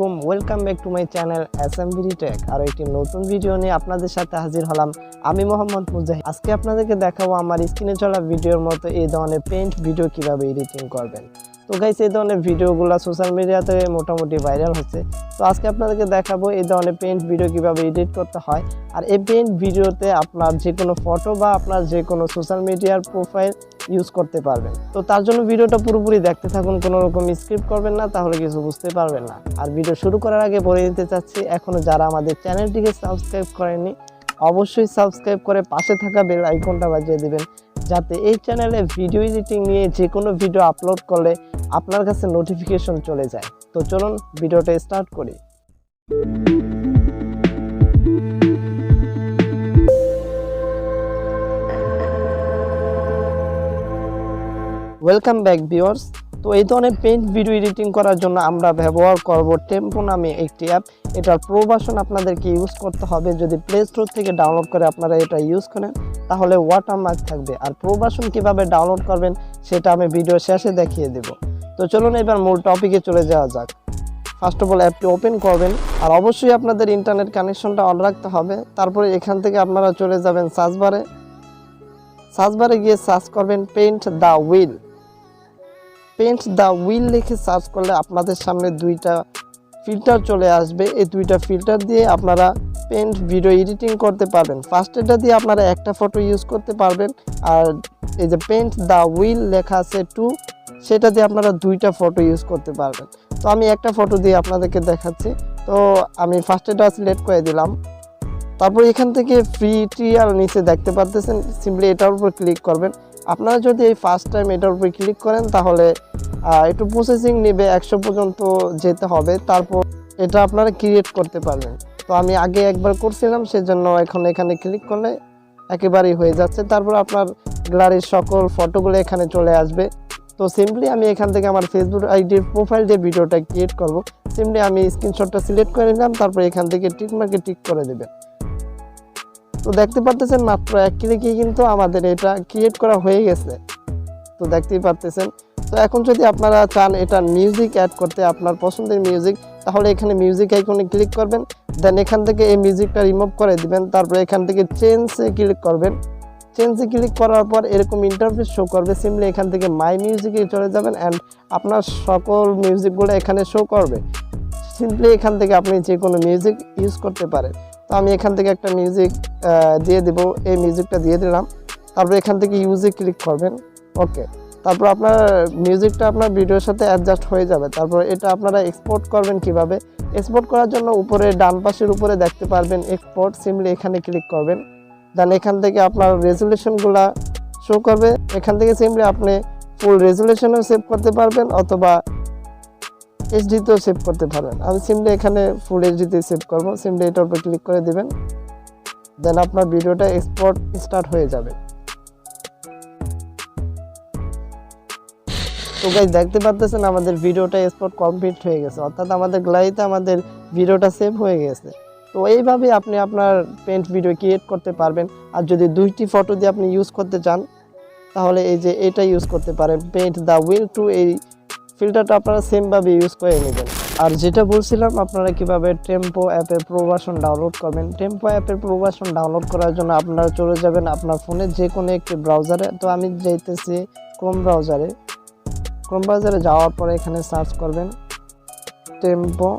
আলাইকুম, welcome back to my channel SMBD tech. আর একটি নতুন ভিডিও নিয়ে আপনাদের সাথে হাজির হলাম আমি মোহাম্মদ মুজাহিদ। আজকে আপনাদেরকে দেখাবো আমার স্ক্রিনে চলা ভিডিওর মতো এই ধরনের পেইন্ট ভিডিও কিভাবে এডিটিং করবেন। তো গাইস, এই ধরনের ভিডিওগুলো সোশ্যাল মিডিয়াতে মোটামুটি ভাইরাল হচ্ছে। তো আজকে আপনাদেরকে দেখাবো এই ধরনের পেইন্ট ভিডিও কিভাবে এডিট করতে হয়। আর এই পেইন্ট ভিডিওতে আপনার যে কোনো ফটো বা আপনার যে কোনো সোশ্যাল মিডিয়ার প্রোফাইল ইউজ করতে পারবেন। তো তার জন্য ভিডিওটা পুরোপুরি দেখতে থাকুন, কোনো রকম স্ক্রিপ্ট করবেন না, তাহলে কিছু বুঝতে পারবেন না। আর ভিডিও শুরু করার আগে বলে দিতে চাচ্ছি, এখনও যারা আমাদের চ্যানেলটিকে সাবস্ক্রাইব করেননি অবশ্যই সাবস্ক্রাইব করে পাশে থাকা বেল আইকনটা বাজিয়ে দেবেন, যাতে এই চ্যানেলে ভিডিও এডিটিং নিয়ে যে কোনো ভিডিও আপলোড করলে আপনার কাছে নোটিফিকেশন চলে যায়। তো চলুন ভিডিওটা স্টার্ট করি। Welcome back viewers. তো এই ধরনের পেইন্ট ভিডিও এডিটিং করার জন্য আমরা ব্যবহার করব টেম্পো নামে একটি অ্যাপ। এটার প্রো ভার্সন আপনাদেরকে ইউজ করতে হবে। যদি প্লে স্টোর থেকে ডাউনলোড করে আপনারা এটা ইউজ করেন তাহলে ওয়াটারমার্ক থাকবে। আর প্রো ভার্সন কীভাবে ডাউনলোড করবেন সেটা আমি ভিডিও শেষে দেখিয়ে দেব। তো চলুন এবার মূল টপিকে চলে যাওয়া যাক। ফার্স্ট অফ অল অ্যাপটি ওপেন করবেন, আর অবশ্যই আপনাদের ইন্টারনেট কানেকশনটা অন রাখতে হবে। তারপরে এখান থেকে আপনারা চলে যাবেন সার্চ বারে গিয়ে সার্চ করবেন paint the wheel. Paint the wheel লিখে সার্চ করলে আপনাদের সামনে দুইটা ফিল্টার চলে আসবে। এই দুইটা ফিল্টার দিয়ে আপনারা পেইন্ট ভিডিও এডিটিং করতে পারবেন। ফার্স্ট এটা দিয়ে আপনারা একটা ফটো ইউজ করতে পারবেন, আর এই যে পেইন্ট দ্য হুইল লেখা আছে 2, সেটা দিয়ে আপনারা দুইটা ফটো ইউজ করতে পারবেন। তো আমি একটা ফটো দিয়ে আপনাদেরকে দেখাচ্ছি। তো আমি ফার্স্ট এটা সিলেক্ট করে দিলাম। তারপর এখান থেকে ফ্রি ট্রায়াল নিচে দেখতে পাচ্ছেন, সিম্পলি এটার উপর ক্লিক করবেন। আপনারা যদি এই ফার্স্ট টাইম এটার উপর ক্লিক করেন তাহলে একটু প্রসেসিং নেবে, 100 পর্যন্ত যেতে হবে, তারপর এটা আপনারা ক্রিয়েট করতে পারবেন। তো আমি আগে একবার করছিলাম, সেজন্য এখন এখানে ক্লিক করলে একেবারেই হয়ে যাচ্ছে। তারপর আপনার গ্যালারির সকল ফটোগুলো এখানে চলে আসবে। তো সিম্পলি আমি এখান থেকে আমার ফেসবুক আইডির প্রোফাইল দিয়ে ভিডিওটা ক্রিয়েট করব। সিম্পলি আমি স্ক্রিনশটটা সিলেক্ট করে নিলাম, তারপর এখান থেকে টিক মার্কে টিক করে দেবেন। তো দেখতে পাচ্ছেন মাত্র এক ক্লিকেই কিন্তু আমাদের এটা ক্রিয়েট করা হয়ে গেছে। তো দেখতেই পাচ্ছেন। তো এখন যদি আপনারা চান এটা মিউজিক অ্যাড করতে, আপনার পছন্দের মিউজিক, তাহলে এখানে মিউজিক আইকনে ক্লিক করবেন। দেন এখান থেকে এই মিউজিকটা রিমুভ করে দিবেন। তারপরে এখান থেকে চেঞ্জে ক্লিক করবেন। চেঞ্জে ক্লিক করার পর এরকম ইন্টারফেস শো করবে। সিম্পলি এখান থেকে মাই মিউজিকে চলে যাবেন অ্যান্ড আপনার সকল মিউজিকগুলো এখানে শো করবে। সিম্পলি এখান থেকে আপনি যে কোনো মিউজিক ইউজ করতে পারেন। তো আমি এখান থেকে একটা মিউজিক দিয়ে দেব, এই মিউজিকটা দিয়ে দিলাম। তারপর এখান থেকে ইউজে ক্লিক করবেন। ওকে, তারপর আপনার মিউজিকটা আপনার ভিডিওর সাথে অ্যাডজাস্ট হয়ে যাবে। তারপর এটা আপনারা এক্সপোর্ট করবেন কিভাবে। এক্সপোর্ট করার জন্য উপরে ডান পাশের উপরে দেখতে পারবেন এক্সপোর্ট, সিম্পলি এখানে ক্লিক করবেন। দেন এখান থেকে আপনার রেজুলেশনগুলো শো করবে। এখান থেকে সিম্পলি আপনি ফুল রেজুলেশনও সেভ করতে পারবেন অথবা এইচডিতেও সেভ করতে পারবেন। আমি সিম্পলি এখানে ফুল এইচডিতে সেভ করব। সিম্পলি এটার উপর ক্লিক করে দিবেন। দেন আপনার ভিডিওটা এক্সপোর্ট স্টার্ট হয়ে যাবে। তো গাইস, দেখতে পাচ্ছেন আমাদের ভিডিওটা এক্সপোর্ট কমপ্লিট হয়ে গেছে, অর্থাৎ আমাদের গ্যালারিতে আমাদের ভিডিওটা সেভ হয়ে গেছে। তো এইভাবে আপনি আপনার পেইন্ট ভিডিও ক্রিয়েট করতে পারবেন। আর যদি দুইটি ফটো দিয়ে আপনি ইউজ করতে চান তাহলে এই যে এটা ইউজ করতে পারেন, পেইন্ট দ্য হুইল 2, এই ফিল্টারটা আপনারা সেমভাবে ইউজ করে নেবেন। আর যেটা বলছিলাম আপনারা কিভাবে টেম্পো অ্যাপের প্রো ভার্সন ডাউনলোড করবেন। টেম্পো অ্যাপের প্রো ভার্সন ডাউনলোড করার জন্য আপনারা চলে যাবেন আপনার ফোনে যে কোনো একটি ব্রাউজারে। তো আমি যাইতেছি ক্রোম ব্রাউজারে যাওয়ার পরে এখানে সার্চ করবেন টেম্পো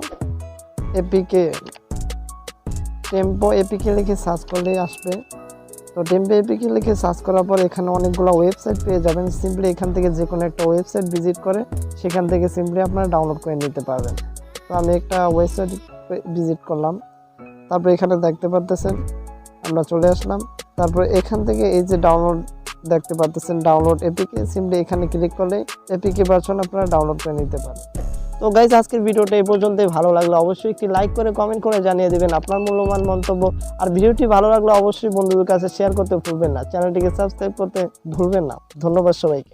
এপিকে লিখে সার্চ করলেই আসবে। তো টেম্পো এপিকে লিখে সার্চ করার পর এখানে অনেকগুলো ওয়েবসাইট পেয়ে যাবেন। সিম্পলি এখান থেকে যে কোনো একটা ওয়েবসাইট ভিজিট করে সেখান থেকে সিম্পলি আপনারা ডাউনলোড করে নিতে পারবেন। তো আমি একটা ওয়েবসাইট ভিজিট করলাম। তারপর এখানে দেখতে পাচ্ছেন আমরা চলে আসলাম। তারপর এখান থেকে এই যে ডাউনলোড দেখতে পাচ্ছেন, ডাউনলোড এপিকে, সিম্পলি এখানে ক্লিক করলে এপিকে ভার্সন আপনারা ডাউনলোড করে নিতে পারেন। তো গাইজ, আজকের ভিডিওটা এই পর্যন্তই। ভালো লাগলে অবশ্যই একটি লাইক করে কমেন্ট করে জানিয়ে দেবেন আপনার মূল্যবান মন্তব্য। আর ভিডিওটি ভালো লাগলে অবশ্যই বন্ধুদের কাছে শেয়ার করতে ভুলবেন না, চ্যানেলটিকে সাবস্ক্রাইব করতে ভুলবেন না। ধন্যবাদ সবাইকে।